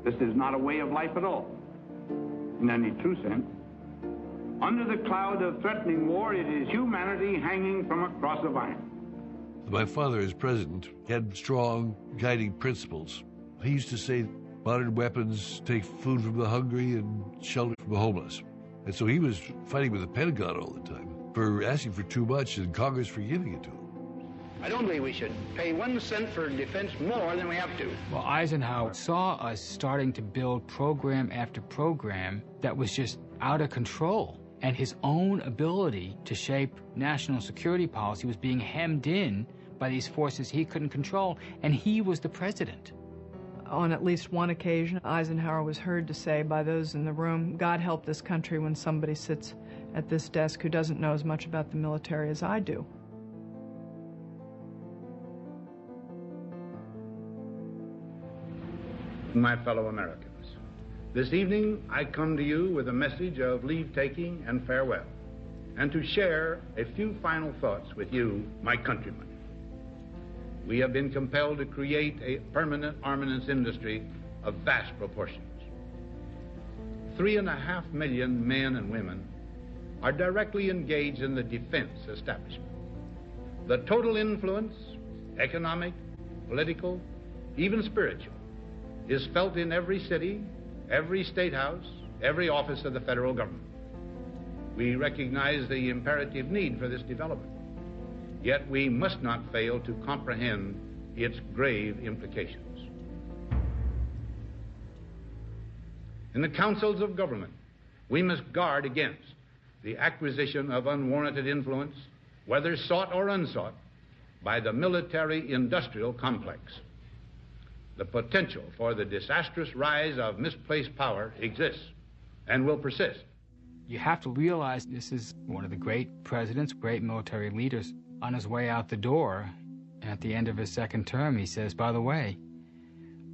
This is not a way of life at all, in any true sense. Under the cloud of threatening war, it is humanity hanging from a cross of iron. My father, as president, had strong guiding principles. He used to say, modern weapons take food from the hungry and shelter from the homeless. And so he was fighting with the Pentagon all the time for asking for too much and Congress for giving it to him. I don't believe we should pay 1 cent for defense more than we have to. Well, Eisenhower saw us starting to build program after program that was just out of control. And his own ability to shape national security policy was being hemmed in by these forces he couldn't control, and he was the president. On at least one occasion, Eisenhower was heard to say by those in the room, "God help this country when somebody sits at this desk who doesn't know as much about the military as I do." My fellow Americans, this evening I come to you with a message of leave-taking and farewell, and to share a few final thoughts with you, my countrymen. We have been compelled to create a permanent armaments industry of vast proportions. 3.5 million men and women are directly engaged in the defense establishment. The total influence, economic, political, even spiritual, is felt in every city, every state house, every office of the federal government. We recognize the imperative need for this development, yet we must not fail to comprehend its grave implications. In the councils of government, we must guard against the acquisition of unwarranted influence, whether sought or unsought, by the military-industrial complex. The potential for the disastrous rise of misplaced power exists and will persist. You have to realize this is one of the great presidents, great military leaders. On his way out the door, at the end of his second term, he says, by the way,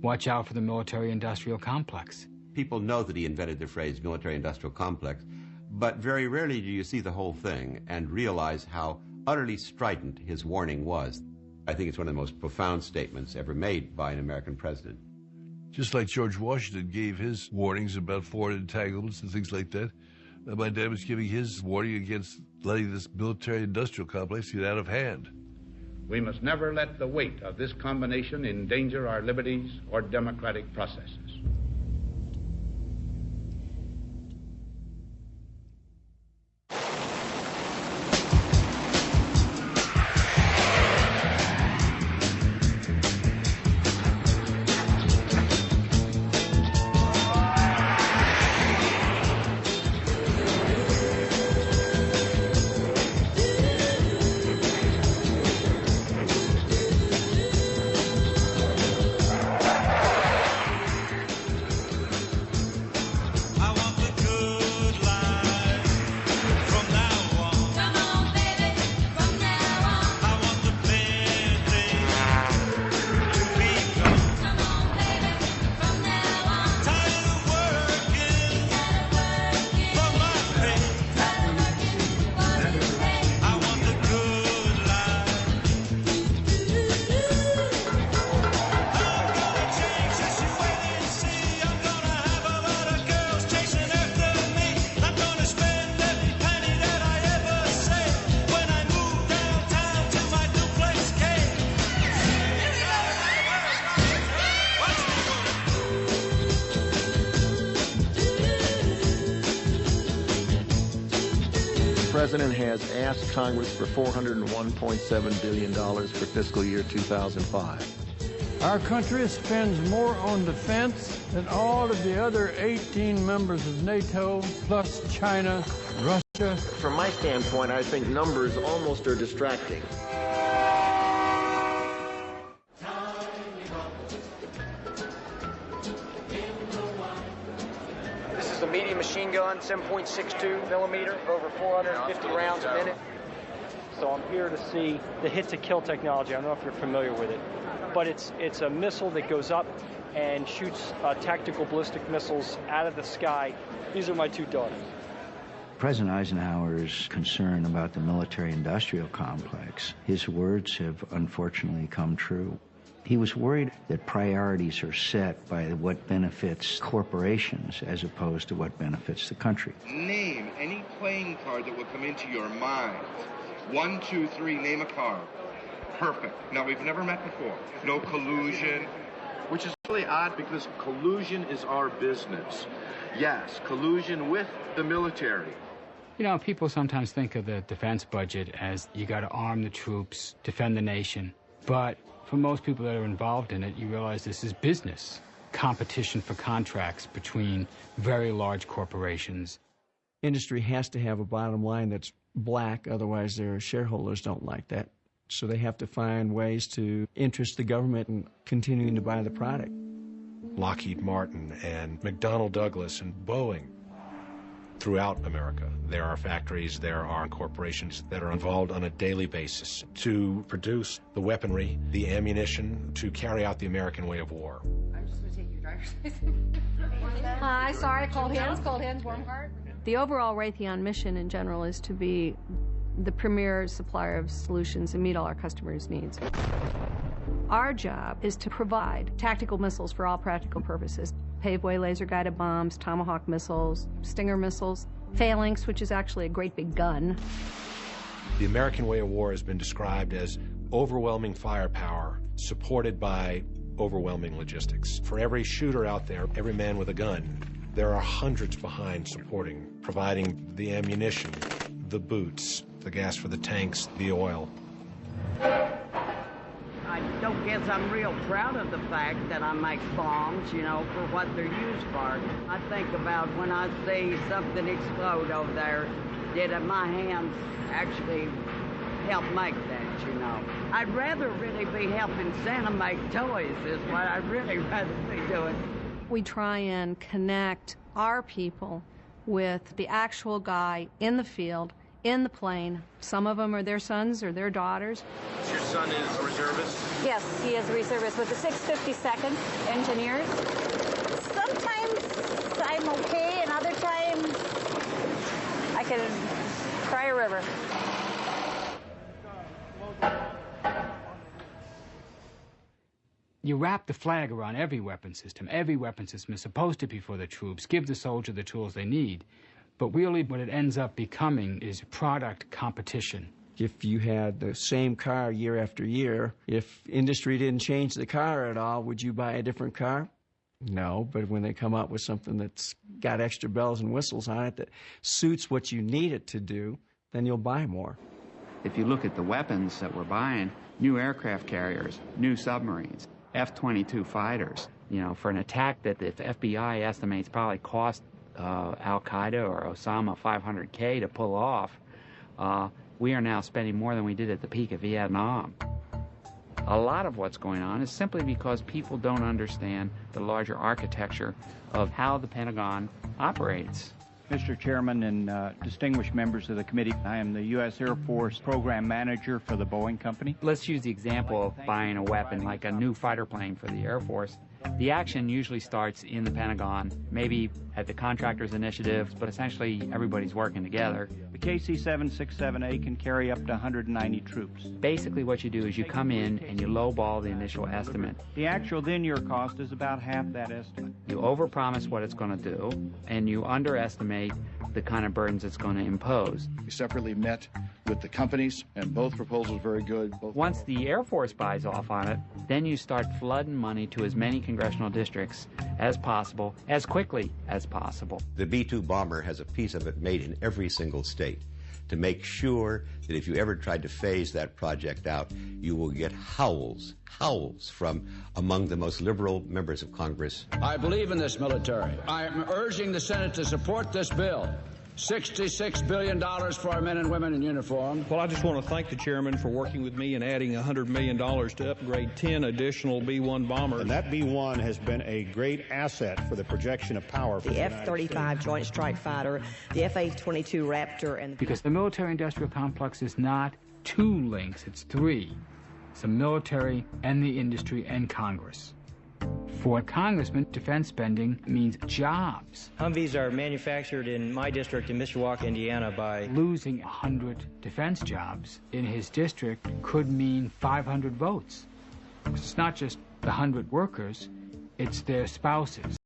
watch out for the military-industrial complex. People know that he invented the phrase military-industrial complex, but very rarely do you see the whole thing and realize how utterly strident his warning was. I think it's one of the most profound statements ever made by an American president. Just like George Washington gave his warnings about foreign entanglements and things like that, my dad was giving his warning against letting this military-industrial complex get out of hand. We must never let the weight of this combination endanger our liberties or democratic processes. The President has asked Congress for $401.7 billion for fiscal year 2005. Our country spends more on defense than all of the other 18 members of NATO, plus China, Russia. From my standpoint, I think numbers almost are distracting. This is a medium machine gun, 7.62 millimeter, over 450 rounds a minute. So I'm here to see the hit-to-kill technology. I don't know if you're familiar with it, but it's a missile that goes up and shoots tactical ballistic missiles out of the sky. These are my two daughters. President Eisenhower's concern about the military-industrial complex, his words have unfortunately come true. He was worried that priorities are set by what benefits corporations as opposed to what benefits the country. Name any playing card that will come into your mind. 1, 2, 3, name a card. Perfect. Now, we've never met before. No collusion. Which is really odd because collusion is our business. Yes, collusion with the military. You know, people sometimes think of the defense budget as you got to arm the troops, defend the nation. But for most people that are involved in it, you realize this is business. Competition for contracts between very large corporations. Industry has to have a bottom line that's black, otherwise their shareholders don't like that. So they have to find ways to interest the government in continuing to buy the product. Lockheed Martin and McDonnell Douglas and Boeing. Throughout America, there are factories, there are corporations that are involved on a daily basis to produce the weaponry, the ammunition, to carry out the American way of war. I'm just going to take your driver's license. Hi, sorry, cold hands, warm heart. The overall Raytheon mission in general is to be the premier supplier of solutions and meet all our customers' needs. Our job is to provide tactical missiles for all practical purposes. Paveway laser-guided bombs, Tomahawk missiles, Stinger missiles, Phalanx, which is actually a great big gun. The American way of war has been described as overwhelming firepower supported by overwhelming logistics. For every shooter out there, every man with a gun, there are hundreds behind supporting, providing the ammunition, the boots, the gas for the tanks, the oil. I don't guess I'm real proud of the fact that I make bombs, you know, for what they're used for. I think about when I see something explode over there, did my hands actually help make that, you know? I'd rather really be helping Santa make toys is what I'd really rather be doing. We try and connect our people with the actual guy in the field, in the plane. Some of them are their sons or their daughters. Your son is a reservist? Yes, he is a reservist with the 652nd Engineers. Sometimes I'm okay, and other times I can cry a river. You wrap the flag around every weapon system. Every weapon system is supposed to be for the troops, give the soldier the tools they need. But really what it ends up becoming is product competition. If you had the same car year after year, if industry didn't change the car at all, would you buy a different car? No, but when they come up with something that's got extra bells and whistles on it that suits what you need it to do, then you'll buy more. If you look at the weapons that we're buying, new aircraft carriers, new submarines, F-22 fighters, you know, for an attack that the FBI estimates probably cost Al-Qaeda or Osama $500K to pull off, we are now spending more than we did at the peak of Vietnam. A lot of what's going on is simply because people don't understand the larger architecture of how the Pentagon operates. Mr. Chairman and distinguished members of the committee, I am the U.S. Air Force Program Manager for the Boeing Company. Let's use the example of buying a weapon like a new fighter plane for the Air Force. The action usually starts in the Pentagon, maybe at the contractor's initiative, but essentially everybody's working together. The KC-767A can carry up to 190 troops. Basically what you do is you come in and you lowball the initial estimate. The actual then-year cost is about half that estimate. You overpromise what it's going to do, and you underestimate the kind of burdens it's going to impose. We separately met with the companies, and both proposals were very good. Once the Air Force buys off on it, then you start flooding money to as many congressional districts as possible, as quickly as possible. The B-2 bomber has a piece of it made in every single state to make sure that if you ever tried to phase that project out, you will get howls from among the most liberal members of Congress. I believe in this military. I am urging the Senate to support this bill. $66 billion for our men and women in uniform. Well, I just want to thank the chairman for working with me and adding $100 million to upgrade 10 additional B-1 bombers. And that B-1 has been a great asset for the projection of power. For the F-35 Joint Strike Fighter, the F-A-22 Raptor, and... Because the military-industrial complex is not 2 links, it's 3. It's the military and the industry and Congress. For congressmen, defense spending means jobs. Humvees are manufactured in my district in Mishawaka, Indiana by... Losing 100 defense jobs in his district could mean 500 votes. It's not just the 100 workers, it's their spouses.